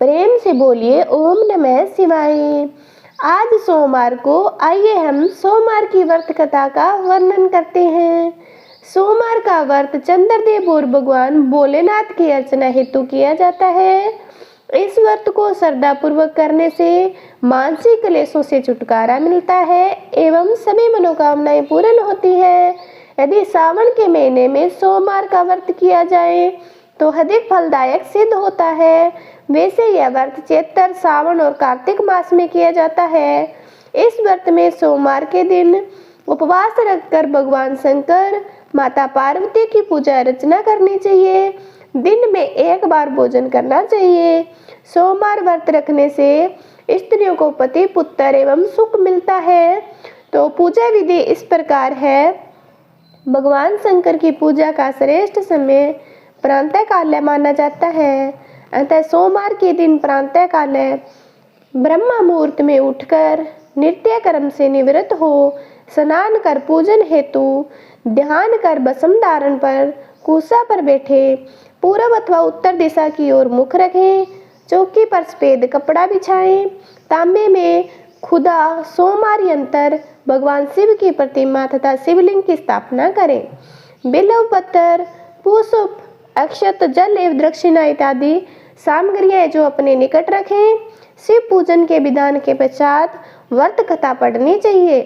प्रेम से बोलिए ओम नमः शिवाय। आज सोमवार को आइए हम सोमवार की व्रत कथा का वर्णन करते हैं। सोमवार का व्रत चंद्रदेव और भगवान भोलेनाथ की अर्चना हेतु किया जाता है। इस व्रत को श्रद्धा पूर्वक करने से मानसिक क्लेशों से छुटकारा मिलता है एवं सभी मनोकामनाएं पूर्ण होती है। यदि सावन के महीने में सोमवार का व्रत किया जाए तो अधिक फलदायक सिद्ध होता है। वैसे यह व्रत चैत्र, सावन और कार्तिक मास में किया जाता है। इस व्रत में सोमवार के दिन उपवास रखकर भगवान शंकर, माता पार्वती की पूजा अर्चना करनी चाहिए। दिन में एक बार भोजन करना चाहिए। सोमवार व्रत रखने से स्त्रियों को पति, पुत्र एवं सुख मिलता है। तो पूजा विधि इस प्रकार है। भगवान शंकर की पूजा का श्रेष्ठ समय प्रातः काल माना जाता है। अतः सोमवार के दिन प्रातः काल ब्रह्म मुहूर्त में उठकर नित्य कर्म से निवृत्त हो स्नान कर पूजन हेतु ध्यान कर भस्म धारण पर कुशा पर बैठे, पूर्व अथवा उत्तर दिशा की ओर मुख रखें, चौकी पर सफेद कपड़ा बिछाएं, तांबे में खुदा सोमवार यंत्र भगवान शिव की प्रतिमा तथा शिवलिंग की स्थापना करें। बिल्व पत्थर, पुष्प, अक्षत, जल एवं दक्षिणा इत्यादि सामग्रियां जो अपने निकट रखें। शिव पूजन के विधान के पश्चात व्रत कथा पढ़नी चाहिए।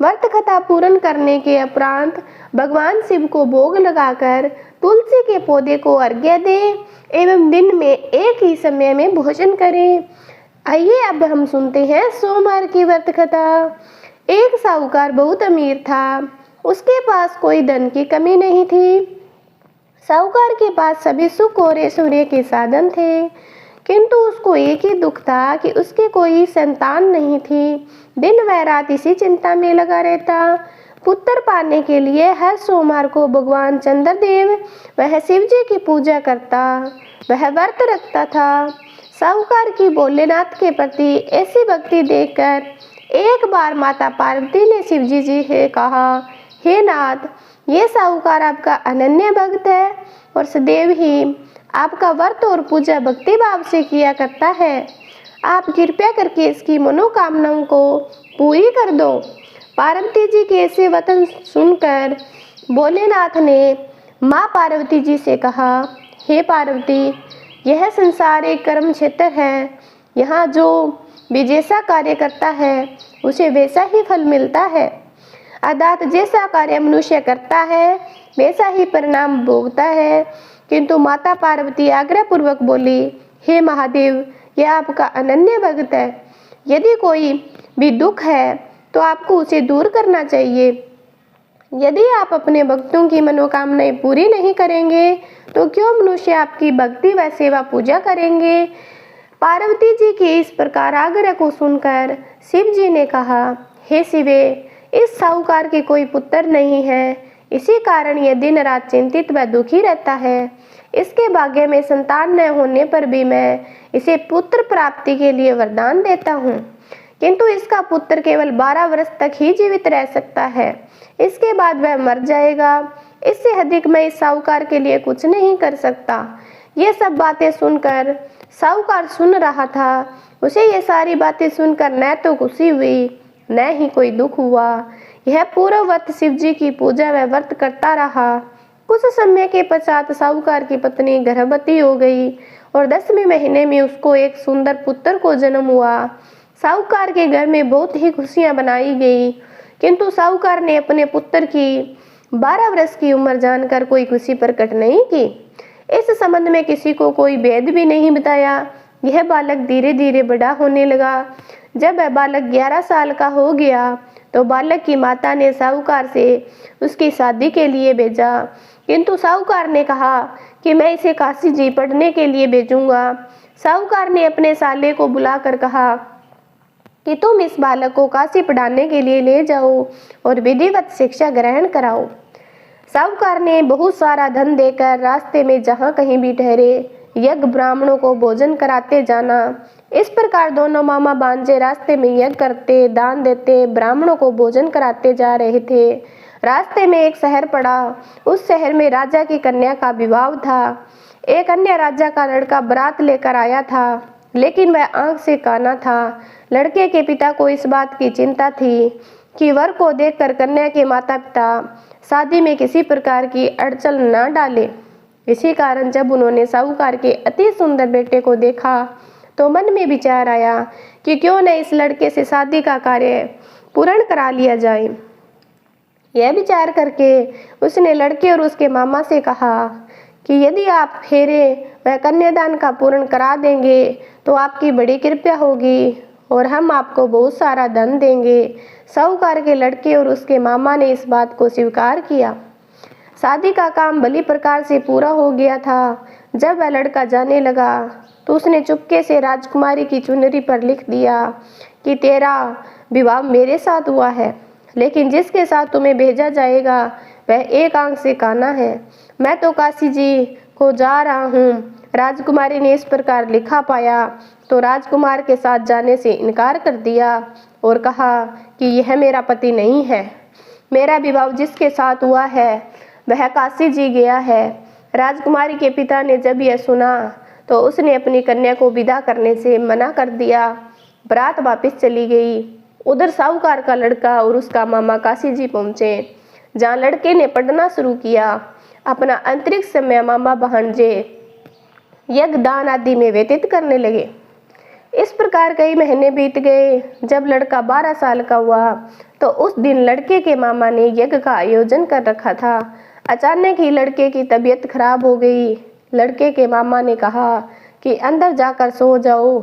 व्रत कथा पूर्ण करने के उपरांत भगवान शिव को भोग लगाकर तुलसी के पौधे को अर्घ्य दें एवं दिन में एक ही समय में भोजन करें। आइए अब हम सुनते हैं सोमवार की व्रत कथा। एक साहूकार बहुत अमीर था। उसके पास कोई धन की कमी नहीं थी। साहूकार के पास सभी सुख और ऐश्वर्य के साधन थे, किंतु उसको एक ही दुख था कि उसकी कोई संतान नहीं थी। दिन व रात इसी चिंता में लगा रहता। पुत्र पाने के लिए हर सोमवार को भगवान चंद्रदेव वह शिव जी की पूजा करता, वह व्रत रखता था। साहूकार की भोलेनाथ के प्रति ऐसी भक्ति देखकर एक बार माता पार्वती ने शिव जी से कहा, हे नाथ, ये साहूकार आपका अनन्य भक्त है और सदैव ही आपका व्रत और पूजा भक्ति भाव से किया करता है। आप कृपया करके इसकी मनोकामनाओं को पूरी कर दो। पार्वती जी के ऐसे वचन सुनकर भोलेनाथ ने माँ पार्वती जी से कहा, हे पार्वती, यह संसार एक कर्म क्षेत्र है। यहाँ जो भी जैसा कार्य करता है उसे वैसा ही फल मिलता है। अर्थात जैसा कार्य मनुष्य करता है वैसा ही परिणाम भोगता है। किंतु माता पार्वती आग्रह पूर्वक बोली, हे महादेव, यह आपका अनन्य भक्त है। यदि कोई भी दुख है तो आपको उसे दूर करना चाहिए। यदि आप अपने भक्तों की मनोकामनाएं पूरी नहीं करेंगे तो क्यों मनुष्य आपकी भक्ति व सेवा पूजा करेंगे। पार्वती जी के इस प्रकार आग्रह को सुनकर शिव जी ने कहा, हे शिवे, इस साहूकार के कोई पुत्र नहीं है, इसी कारण यह दिन रात चिंतित व दुखी रहता है। इसके भाग्य में संतान न होने पर भी मैं इसे पुत्र प्राप्ति के लिए वरदान देता हूँ, किंतु इसका पुत्र केवल 12 वर्ष तक ही जीवित रह सकता है। इसके बाद वह मर जाएगा। इससे अधिक मैं इस साहूकार के लिए कुछ नहीं कर सकता। ये सब बातें सुनकर साहूकार सुन रहा था। उसे ये सारी बातें सुनकर न तो खुशी हुई न ही कोई दुख हुआ। यह पूर्ववत शिव जी की पूजा व व्रत करता रहा। कुछ समय के पश्चात साहूकार की पत्नी गर्भवती हो गई और 10वें महीने में उसको एक सुंदर पुत्र को जन्म हुआ। साहूकार के घर में बहुत ही खुशियां बनाई गई, किंतु साहूकार ने अपने पुत्र की 12 वर्ष की उम्र जानकर कोई खुशी प्रकट नहीं की। इस संबंध में किसी को कोई भेद भी नहीं बताया। यह बालक धीरे धीरे बड़ा होने लगा। जब वह बालक 11 साल का हो गया तो बालक की माता ने साहूकार से उसकी शादी के लिए भेजा, किंतु साहूकार ने कहा कि मैं इसे काशी जी पढ़ने के लिए भेजूंगा। साहूकार ने अपने साले को बुलाकर कहा कि तुम इस बालक को काशी पढ़ाने के लिए ले जाओ और विधिवत शिक्षा ग्रहण कराओ। साहूकार ने बहुत सारा धन देकर रास्ते में जहाँ कहीं भी ठहरे यज्ञ ब्राह्मणों को भोजन कराते जाना। इस प्रकार दोनों मामा भांजे रास्ते में यज्ञ करते, दान देते, ब्राह्मणों को भोजन कराते जा रहे थे। रास्ते में एक शहर पड़ा। उस शहर में राजा की कन्या का विवाह था। एक अन्य राजा का लड़का बारात लेकर आया था। लेकिन वह आंख से काना था। लड़के के पिता को इस बात की चिंता थी कि वर को देखकर कन्या के माता पिता शादी में किसी प्रकार की अड़चन न डाले। इसी कारण जब उन्होंने साहूकार के अति सुंदर बेटे को देखा तो मन में विचार आया कि क्यों न इस लड़के से शादी का कार्य पूर्ण करा लिया जाए। यह विचार करके उसने लड़के और उसके मामा से कहा कि यदि आप फेरे व कन्यादान का पूर्ण करा देंगे तो आपकी बड़ी कृपा होगी और हम आपको बहुत सारा धन देंगे। साहूकार के लड़के और उसके मामा ने इस बात को स्वीकार किया। शादी का काम भली प्रकार से पूरा हो गया था। जब वह लड़का जाने लगा तो उसने चुपके से राजकुमारी की चुनरी पर लिख दिया कि तेरा विवाह मेरे साथ हुआ है, लेकिन जिसके साथ तुम्हें भेजा जाएगा वह एक आंख से काना है। मैं तो काशी जी को जा रहा हूँ। राजकुमारी ने इस प्रकार लिखा पाया तो राजकुमार के साथ जाने से इनकार कर दिया और कहा कि यह मेरा पति नहीं है। मेरा विवाह जिसके साथ हुआ है वह काशी जी गया है। राजकुमारी के पिता ने जब यह सुना तो उसने अपनी कन्या को विदा करने से मना कर दिया। बारात वापस चली गई। उधर साहूकार का लड़का और उसका मामा काशी जी पहुंचे, जहाँ लड़के ने पढ़ना शुरू किया। अपना अंतरिक्ष समय मामा भांजे यज्ञ दान आदि में व्यतीत करने लगे। इस प्रकार कई महीने बीत गए। जब लड़का 12 साल का हुआ तो उस दिन लड़के के मामा ने यज्ञ का आयोजन कर रखा था। अचानक ही लड़के की तबीयत खराब हो गई। लड़के के मामा ने कहा कि अंदर जाकर सो जाओ।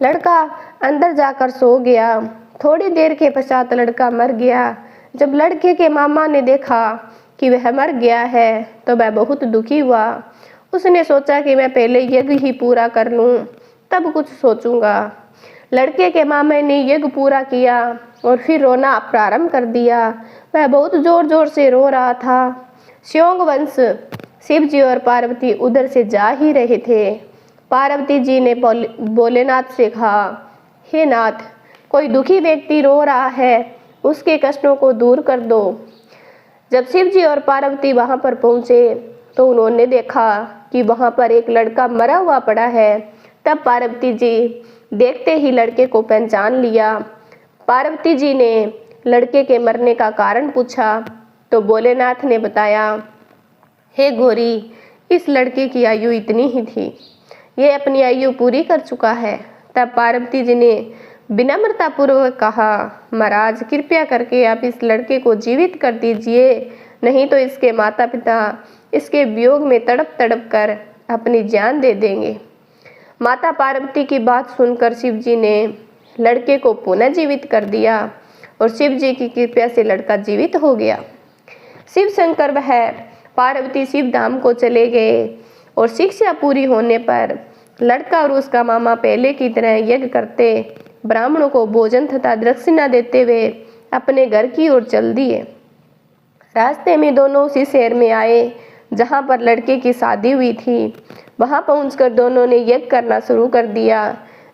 लड़का अंदर जाकर सो गया। थोड़ी देर के पश्चात लड़का मर गया। जब लड़के के मामा ने देखा कि वह मर गया है तो वह बहुत दुखी हुआ। उसने सोचा कि मैं पहले यज्ञ ही पूरा कर लूं, तब कुछ सोचूंगा। लड़के के मामा ने यज्ञ पूरा किया और फिर रोना प्रारंभ कर दिया। वह बहुत जोर जोर से रो रहा था। स्योंग वंश शिव जी और पार्वती उधर से जा ही रहे थे। पार्वती जी ने भोलेनाथ से कहा, हे नाथ, कोई दुखी व्यक्ति रो रहा है, उसके कष्टों को दूर कर दो। जब शिव जी और पार्वती वहां पर पहुंचे तो उन्होंने देखा कि वहां पर एक लड़का मरा हुआ पड़ा है। तब पार्वती जी देखते ही लड़के को पहचान लिया। पार्वती जी ने लड़के के मरने का कारण पूछा तो भोलेनाथ ने बताया, हे घोरी, इस लड़के की आयु इतनी ही थी, ये अपनी आयु पूरी कर चुका है। तब पार्वती जी ने विनम्रता पूर्वक कहा, महाराज कृपया करके आप इस लड़के को जीवित कर दीजिए, नहीं तो इसके माता पिता इसके वियोग में तड़प तड़प कर अपनी जान दे देंगे। माता पार्वती की बात सुनकर शिव जी ने लड़के को पुनः जीवित कर दिया और शिव जी की कृपा से लड़का जीवित हो गया। शिव शंकर वह पार्वती शिव धाम को चले गए और शिक्षा पूरी होने पर लड़का और उसका मामा पहले की तरह यज्ञ करते, ब्राह्मणों को भोजन तथा दक्षिणा देते हुए अपने घर की ओर चल दिए। रास्ते में दोनों उसी शहर में आए जहां पर लड़के की शादी हुई थी। वहां पहुंचकर दोनों ने यज्ञ करना शुरू कर दिया।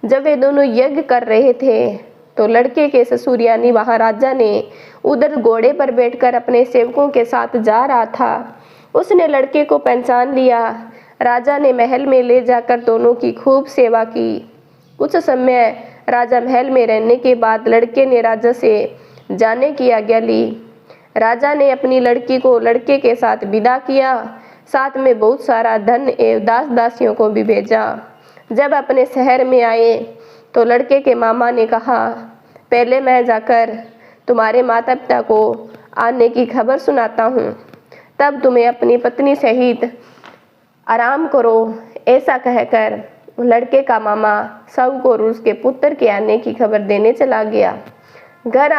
जब वे दोनों यज्ञ कर रहे थे तो लड़के के ससुर यानी वहां राजा ने उधर घोड़े पर बैठकर अपने सेवकों के साथ जा रहा था। उसने लड़के को पहचान लिया। राजा ने महल में ले जाकर दोनों की खूब सेवा की। कुछ समय राजा महल में रहने के बाद लड़के ने राजा से जाने की आज्ञा ली। राजा ने अपनी लड़की को लड़के के साथ विदा किया, साथ में बहुत सारा धन एवं दास दासियों को भी भेजा। जब अपने शहर में आए तो लड़के के मामा ने कहा, पहले मैं जाकर तुम्हारे माता पिता को आने की खबर सुनाता हूँ, तब तुम्हें अपनी पत्नी सहित आराम करो। ऐसा कहकर लड़के का मामा साहू को उसके पुत्र के आने की खबर देने चला गया। घर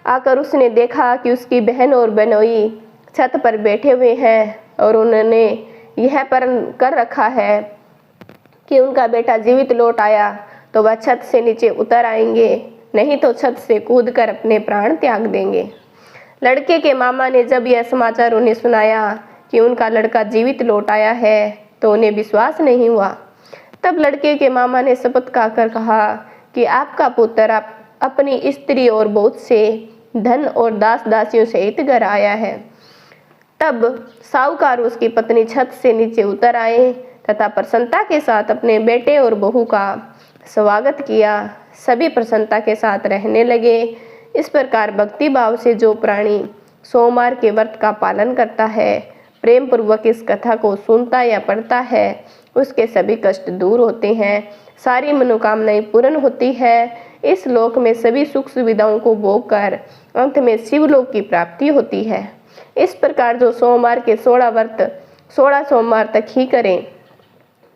आकर उसने देखा कि उसकी बहन और बहनोई छत पर बैठे हुए हैं और उन्होंने यह प्रण कर रखा है कि उनका बेटा जीवित लौट आया तो वह छत से नीचे उतर आएंगे, नहीं तो छत से कूदकर अपने प्राण त्याग देंगे। लड़के के मामा ने जब यह समाचार उन्हें सुनाया कि उनका लड़का जीवित लौट आया है तो उन्हें विश्वास नहीं हुआ। तब लड़के के मामा ने शपथ खाकर कहा कि आपका पुत्र अपनी स्त्री और बहुत से धन और दास दासियों सहित घर आया है। तब साहूकार उसकी पत्नी छत से नीचे उतर आए। तथा प्रसन्नता के साथ अपने बेटे और बहू का स्वागत किया। सभी प्रसन्नता के साथ रहने लगे। इस प्रकार भक्ति भाव से जो प्राणी सोमवार के व्रत का पालन करता है, प्रेम पूर्वक इस कथा को सुनता या पढ़ता है, उसके सभी कष्ट दूर होते हैं, सारी मनोकामनाएं पूर्ण होती है। इस लोक में सभी सुख सुविधाओं को भोग कर अंत में शिवलोक की प्राप्ति होती है। इस प्रकार जो सोमवार के 16 व्रत 16 सोमवार तक ही करें,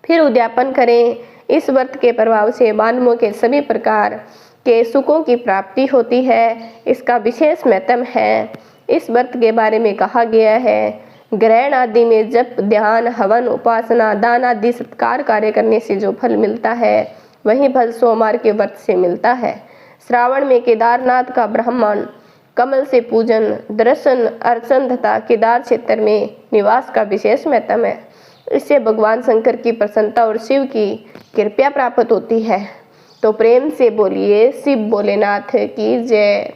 फिर उद्यापन करें। इस व्रत के प्रभाव से मानवों के सभी प्रकार के सुखों की प्राप्ति होती है। इसका विशेष महत्व है। इस व्रत के बारे में कहा गया है, ग्रहण आदि में जप, ध्यान, हवन, उपासना, दान आदि सत्कार कार्य करने से जो फल मिलता है, वही फल सोमवार के व्रत से मिलता है। श्रावण में केदारनाथ का ब्राह्मण कमल से पूजन, दर्शन, अर्चन तथा केदार क्षेत्र में निवास का विशेष महत्व है। इससे भगवान शंकर की प्रसन्नता और शिव की कृपा प्राप्त होती है। तो प्रेम से बोलिए शिव भोलेनाथ की जय।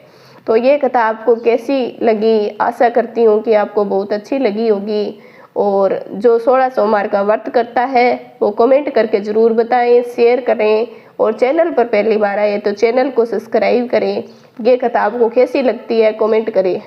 तो ये कथा आपको कैसी लगी? आशा करती हूँ कि आपको बहुत अच्छी लगी होगी। और जो 16 सोमवार का व्रत करता है वो कमेंट करके ज़रूर बताएं, शेयर करें, और चैनल पर पहली बार आए तो चैनल को सब्सक्राइब करें। ये कथा आपको कैसी लगती है कमेंट करें।